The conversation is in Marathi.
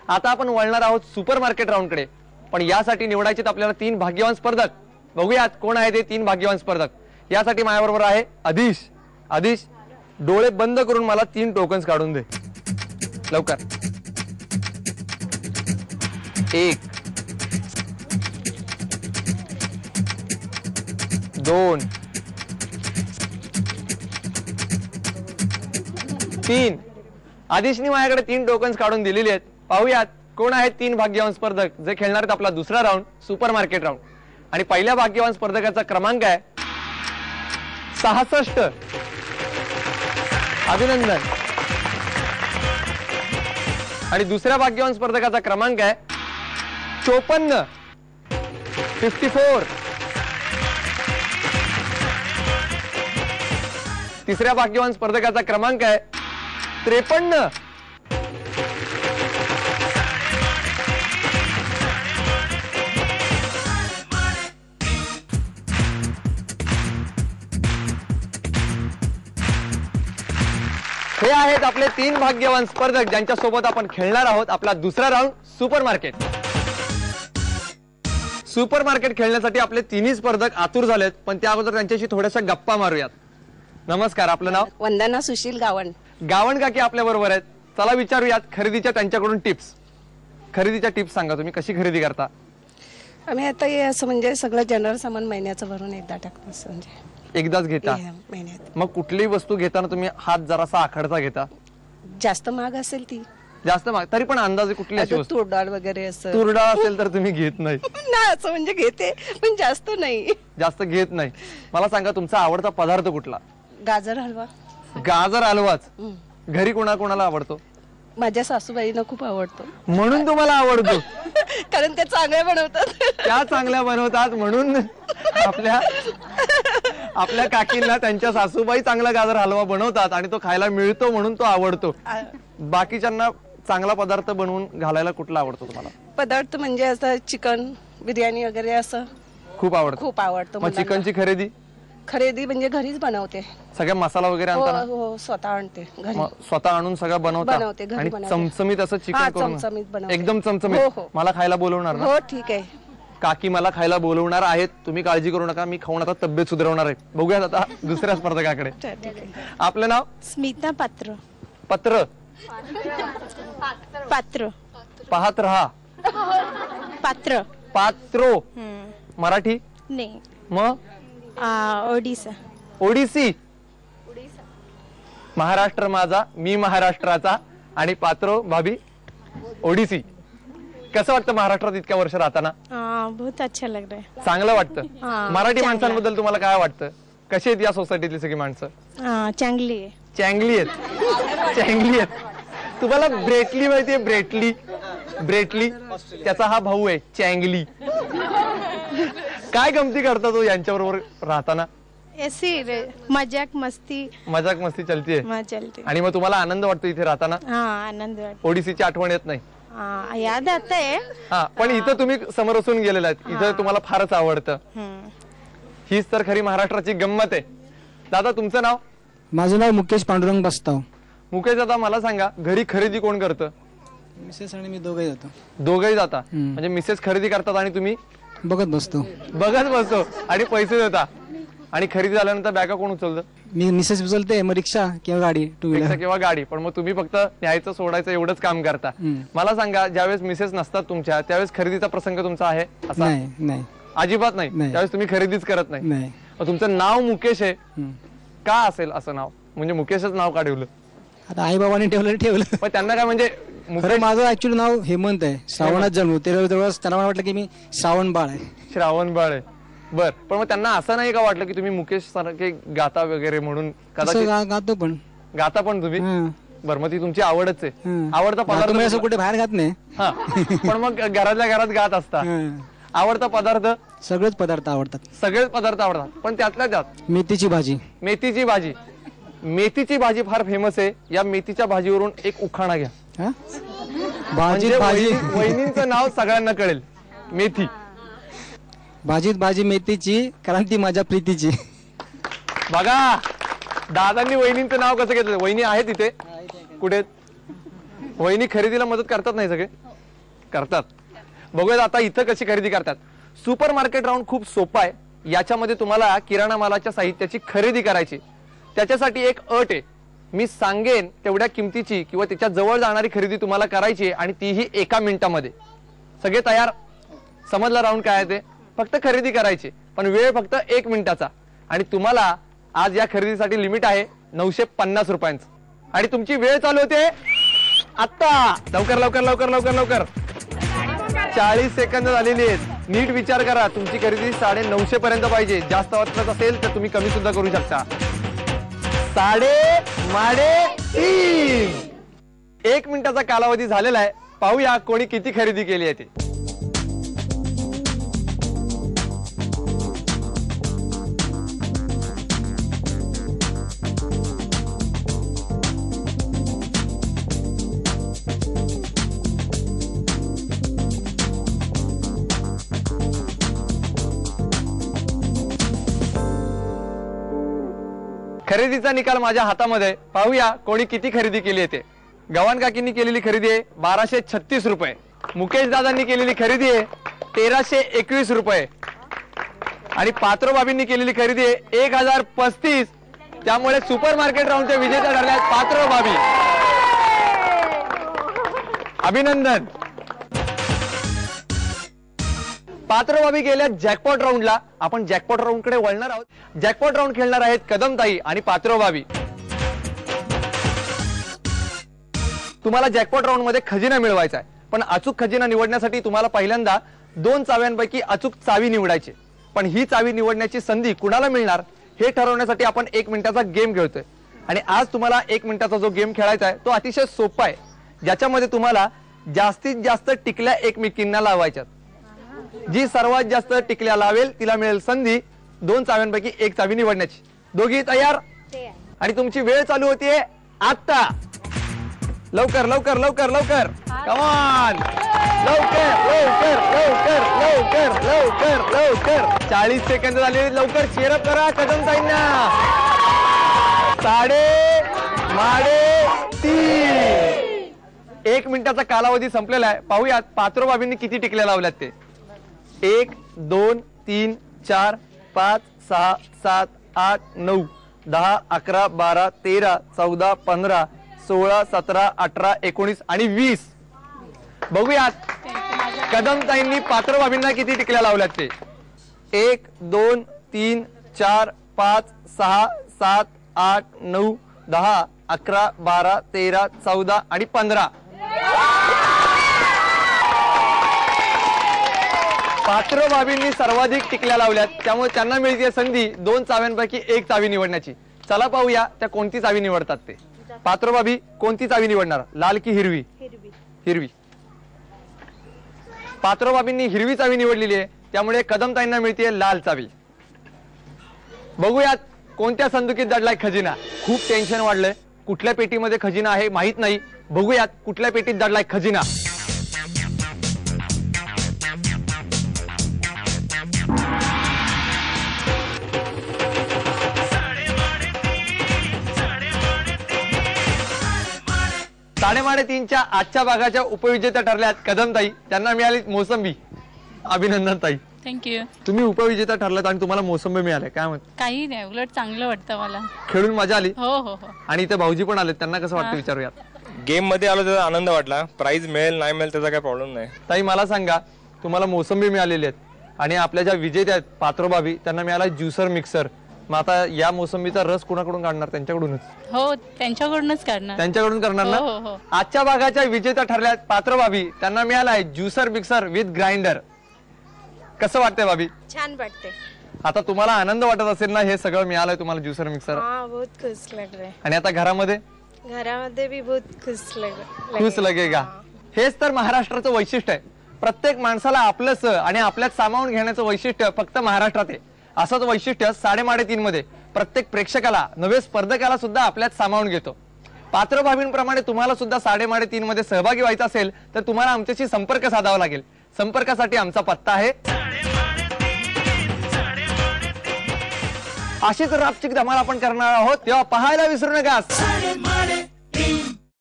आता आपण वळणार आहोत सुपर मार्केट राऊंड कडे, पण यासाठी निवडायचे आपल्याला 3 भाग्यवान स्पर्धक. बघूयात कोण आहे ते 3 भाग्यवान स्पर्धक. यासाठी माझ्याबरोबर आहे आदिश. आदिश, डोळे बंद करून मला 3 टोकन्स काढून दे लवकर. 1 2 3. आदिशनी माझ्याकडे 3 टोकन्स काढून दिलेले आहेत. पाहूयात कोण आहेत 3 भाग्यवान स्पर्धक जे खेळणार आहेत आपला दुसरा राऊंड सुपर मार्केट राऊंड. आणि पहिल्या भाग्यवान स्पर्धकाचा क्रमांक आहे 66. अभिनंदन. आणि दुसऱ्या भाग्यवान स्पर्धकाचा क्रमांक आहे 54. 54. तिसऱ्या भाग्यवान स्पर्धकाचा क्रमांक आहे 53. हे आहेत आपले 3 भाग्यवान स्पर्धक ज्यांच्या सोबत आपण खेळणार आहोत आपला दुसरा round super market. Super market खेळण्यासाठी आपले 3 स्पर्धक आतुर झालेत, पण त्या अगोदर त्यांच्याशी थोड्याशा गप्पा मारूयात. नमस्कार, आपलं नाव? वंदना सुशील गावण. गावण काकी आपल्या बरोबर आहेत. चला विचारूयात खरेदीच्या त्यांच्याकडून टिप्स. खरेदीच्या टिप्स सांगा, तुम्ही कशी खरेदी करता? आम्ही आता हे असं म्हणजे सगळं जनरल सामान महिन्याचं भरून एकदा टाकतो, असं म्हणजे एकदाच घेता? महिन्यात. मग कुठलीही वस्तू घेताना तुम्ही हात जरासा आखडता घेता? जास्त महाग असेल ती. जास्त महाग तरी पण अंदाजे कुठली अशी वस्तू? तुरडाळ वगैरे असं. तुरडाळ असेल तर तुम्ही घेत नाही? नाही, असं म्हणजे घेते पण जास्त नाही. जास्त घेत नाही. मला सांगा तुमचा आवडता पदार्थ कुठला? गाजर हलवा. गाजर हलवाच घरी कोणाकोणाला आवडतो? माझ्या सासूबाईंना खूप आवडतो. म्हणून तुम्हाला आवडतो? कारण ते चांगल्या बनवतात. त्या चांगल्या बनवतात म्हणून आपल्या काकींना त्यांच्या सासूबाई चांगला गाजर हलवा बनवतात आणि तो खायला मिळतो म्हणून तो आवडतो. बाकीच्यांना चांगला पदार्थ बनवून घालायला कुठला आवडतो तुम्हाला? पदार्थ म्हणजे असं चिकन बिर्याणी वगैरे असं खूप आवडतं. खूप आवडतं. मग चिकनची खरेदी म्हणजे घरीच बनवते. सगळ्या मसाला वगैरे आणता? हो, स्वतः आणते घरी. स्वतः आणून सगळं बनवते घरी आणि बनवते. चमचमीत असं चिकन करून बनवते. एकदम चमचमीत. मला खायला बोलवणार ना? हो, ठीक आहे. काकी मला खायला बोलवणार आहेत, तुम्ही काळजी करू नका. मी खाऊन आता तब्येत सुधारवणार आहे. बघूयात आता दुसऱ्या स्पर्धकाकडे. आपलं नाव? स्मिता पात्र. पत्र पात्र. पाहत रहा. पात्र. पात्रो. मराठी? नाही. मग ओडिसा. ओडिसी. महाराष्ट्र माझा, मी महाराष्ट्राचा आणि पात्रो भाभी ओडिसी. कसं वाटतं महाराष्ट्रात इतक्या वर्ष राहताना? बहुत अच्छा लग रहा है. चांगलं वाटतं. मराठी माणसांबद्दल तुम्हाला काय वाटतं? कशी आहेत या सोसायटीतली सगळी माणसं? चांगली आहे. चांगली आहेत. चांगली आहेत. तुम्हाला ब्रेटली माहितीये? ब्रेटली. ब्रेटली त्याचा हा भाऊ आहे चँगली. काय गमती करता तो यांच्या बरोबर राहताना? ऐसी मजाक मस्ती. मजाक मस्ती चलतीये. चलते. आणि मग तुम्हाला आनंद वाटतो इथे राहताना? आनंद वाटतो. ओडिसीची आठवण येत नाही? याद आता आहे. हा, पण इथं तुम्ही समोर असून गेलेला आहेत, इथं तुम्हाला फारच आवडतं. हीच तर खरी महाराष्ट्राची गंमत आहे. दादा, तुमचं नाव? माझं नाव मुकेश पांडुरंग बस्ताव. मुकेश दादा, मला सांगा घरी खरेदी कोण करतं? मिसेस आणि मी दोघंही जातो. दोघंही जाता? म्हणजे मिसेस खरेदी करतात आणि तुम्ही बघत बसतो आणि पैसे देता. आणि खरेदी झाल्यानंतर बॅगा कोण उचलतं? मी मिसेस उचलते, मग रिक्षा किंवा गाडी, टू व्हीलर किंवा गाडी. पण मग तुम्ही फक्त न्यायचं सोडायचं एवढंच काम करता. मला सांगा, ज्यावेळेस मिसेस नसतात तुमच्या त्यावेळेस खरेदीचा प्रसंग तुमचा आहे असा? नाही. अजिबात नाही. त्यावेळेस तुम्ही खरेदीच करत नाही. नाही. तुमचं नाव मुकेश आहे, का असेल असं नाव? म्हणजे मुकेशच नाव का ठेवलं? आता आई बाबांनी ठेवलं. पण त्यांना काय म्हणजे? खरं माझं ऍक्च्युअली नाव हेमंत आहे. श्रावणात जन्म. तेव्हा त्यांना वाटलं की मी श्रावण बाळ आहे. श्रावण बाळ आहे. बर, पण मग त्यांना असं नाही का वाटलं की तुम्ही मुकेश सारखे गाता वगैरे म्हणून? गातो पण. गाता पण तुम्ही? बर, मग ती तुमची आवडच आहे. आवडता पदार्थ कुठे बाहेर गात नाही. हा, पण मग घरातल्या घरात गात असता. आवडता पदार्थ? सगळेच पदार्थ आवडतात. सगळेच पदार्थ आवडतात, पण त्यातल्या त्यात मेथीची भाजी. मेथीची भाजी. मेथीची भाजी फार फेमस आहे. या मेथीच्या भाजीवरून एक उखाणा घ्या. भाजीत भाजी. वहिनींचं नाव सगळ्यांना कळेल. मेथी. भाजीत भाजी मेथीची, क्रांती माझ्या प्रीतीची. बघा, दादांनी वहिनींचं नाव कसं घेतलं. वहिनी आहेत इथे? कुठे? वहिनी खरेदीला मदत करतात नाही सगळे? करतात. बघूया आता इथं कशी खरेदी करतात. सुपर मार्केट राऊंड खूप सोपा आहे. याच्यामध्ये तुम्हाला किराणा मालाच्या साहित्याची खरेदी करायची. त्याच्यासाठी एक अट आहे, मी सांगेन तेवढ्या किमतीची किंवा त्याच्या जवळ जाणारी खरेदी तुम्हाला करायची आणि तीही 1 मिनिटामध्ये. सगळे तयार? समजला राऊंड काय आहे ते? फक्त खरेदी करायची, पण वेळ फक्त 1 मिनिटाचा. आणि तुम्हाला आज या खरेदीसाठी लिमिट आहे 950 रुपयांचं. आणि तुमची वेळ चालू होते आता. लवकर लवकर लवकर लवकर लवकर. 40 सेकंद झालेली आहेत. नीट विचार करा, तुमची खरेदी 950 पर्यंत पाहिजे. जास्त वाटत असेल तर तुम्ही कमी सुद्धा करू शकता. 3:30. 1 मिनिटाचा कालावधी झालेला आहे. पाहूया कोणी किती खरेदी केली आहे ते. खरेदीचा निकाल माझ्या हातामध्ये. पाहूया कोणी किती खरेदी केली आहे ते. गव्हाण काकींनी केलेली खरेदी आहे 1236 रुपये. मुकेश दादांनी केलेली खरेदी आहे 1321 रुपये. आणि पात्रो बाबींनी केलेली खरेदी आहे 1035. त्यामुळे सुपर मार्केट राऊंडच्या विजेत्या ठरल्या पात्रो बाबी. अभिनंदन. पात्र बाबी गेल्या जॅकपॉट राऊंडला. आपण जॅकपॉट राऊंड कडे वळणार आहोत. जॅकपॉट राऊंड खेळणार आहेत कदमताई आणि पात्र बाबी. तुम्हाला जॅकपॉट राऊंड मध्ये खजिना मिळवायचा आहे, पण अचूक खजिना निवडण्यासाठी तुम्हाला पहिल्यांदा 2 चाव्यांपैकी अचूक चावी निवडायची. पण ही चावी निवडण्याची संधी कुणाला मिळणार हे ठरवण्यासाठी आपण 1 मिनिटाचा गेम खेळतोय. आणि आज तुम्हाला 1 मिनिटाचा जो गेम खेळायचा आहे तो अतिशय सोपा आहे, ज्याच्यामध्ये तुम्हाला जास्तीत जास्त टिकल्या एकमेकींना लावायच्यात. जी सर्वात जास्त टिकल्या लावेल तिला मिळेल संधी 2 चाव्यांपैकी 1 चावी निवडण्याची. दोघी तयार? आणि तुमची वेळ चालू होतीये आता. लवकर लवकर लवकर लवकर. Come on. लवकर लवकर लवकर लवकर लवकर लवकर. 40 सेकंद झाले. लवकर चेअरअप करा कदमताईंना. 3:30. 1 मिनिटाचा कालावधी संपलेला आहे. पाहूयात पात्रो बाबींनी किती टिकल्या लावल्यात ते. 1 2 3 4 5 6 7 8 9 10 11 12 13 14 15 16 17 18 19 आणि 20. बघूयात कदमताईंनी पात्र बाबींना किती टिकल्या लावल्यात ते. 1 2 3 4 5 6 7 8 9 10 11 12 13 14 आणि 15. पात्र बाबींनी सर्वाधिक टिकल्या लावल्यात, त्यामुळे त्यांना मिळते संधी 2 चाव्यांपैकी 1 चावी निवडण्याची. चला पाहूया त्या कोणती चावी निवडतात ते. पात्र बाबी कोणती चावी निवडणार, लाल की हिरवी? हिरवी. पात्र बाबींनी हिरवी चावी निवडलेली आहे, त्यामुळे कदमताईंना मिळते लाल चावी. बघूयात कोणत्या संदुकीत दडलाय खजिना. खूप टेन्शन वाढलंय. कुठल्या पेटीमध्ये खजिना आहे माहित नाही. बघूयात कुठल्या पेटीत दडलाय खजिना. साडेमाडे 3च्या आजच्या भागाच्या उपविजेत्या ठरल्यात कदमताई. त्यांना मिळाली मोसंबी. अभिनंदन ताई. थँक्यू. तुम्ही उपविजेता ठरलात आणि तुम्हाला मोसंबी मिळाले. काय म्हणत? काही नाही, उलट चांगलं वाटतं मला. खेळून मजा आली? हो हो हो. आणि इथे भाऊजी पण आले, त्यांना कसं वाटतं विचारूयात. गेम मध्ये आलो त्याचा आनंद वाटला. प्राइज मिळेल नाही मिळेल त्याचा काही प्रॉब्लेम नाही. ताई मला सांगा, तुम्हाला मोसंबी मिळालेली आहेत आणि आपल्या ज्या विजेत्या आहेत पात्रोबाबी त्यांना मिळाला ज्युसर मिक्सर. मग आता या मोसंबीचा रस कुणाकडून काढणार? त्यांच्याकडूनच. हो, त्यांच्याकडूनच करणार. त्यांच्याकडून करणार ना? हो हो. आजच्या भागाच्या विजेत्या ठरल्यात पात्रोबाबी. त्यांना मिळालाय ज्युसर मिक्सर विथ ग्राइंडर. कसं वाटतंय बाबी? छान वाटते. आता तुम्हाला आनंद वाटत असेल ना, हे सगळं मिळालंय तुम्हाला ज्युसर मिक्सर. हाँ, बहुत खुश लग रहा है. आणि आता घरामध्ये घरामध्ये भी बहुत खुश खुश लगेगा. हेच तर महाराष्ट्राचं वैशिष्ट्य आहे. प्रत्येक माणसाला आपलंसं आणि आपल्यात सामावून घेण्याचं वैशिष्ट्य फक्त महाराष्ट्रात आहे. असंच वैशिष्ट्य 3:30 मध्ये प्रत्येक प्रेक्षकाला नवे स्पर्धकाला सुद्धा आपल्यात सामावून घेतो. पात्र बाबींप्रमाणे तुम्हाला सुद्धा 3:30 मध्ये सहभागी व्हायचं असेल तर तुम्हाला आमच्याशी संपर्क साधावा लागेल. संपर्कासाठी आमचा पत्ता आहे. अशीच रापचिक धमाल आपण करणार आहोत, तेव्हा पाहायला विसरू नका.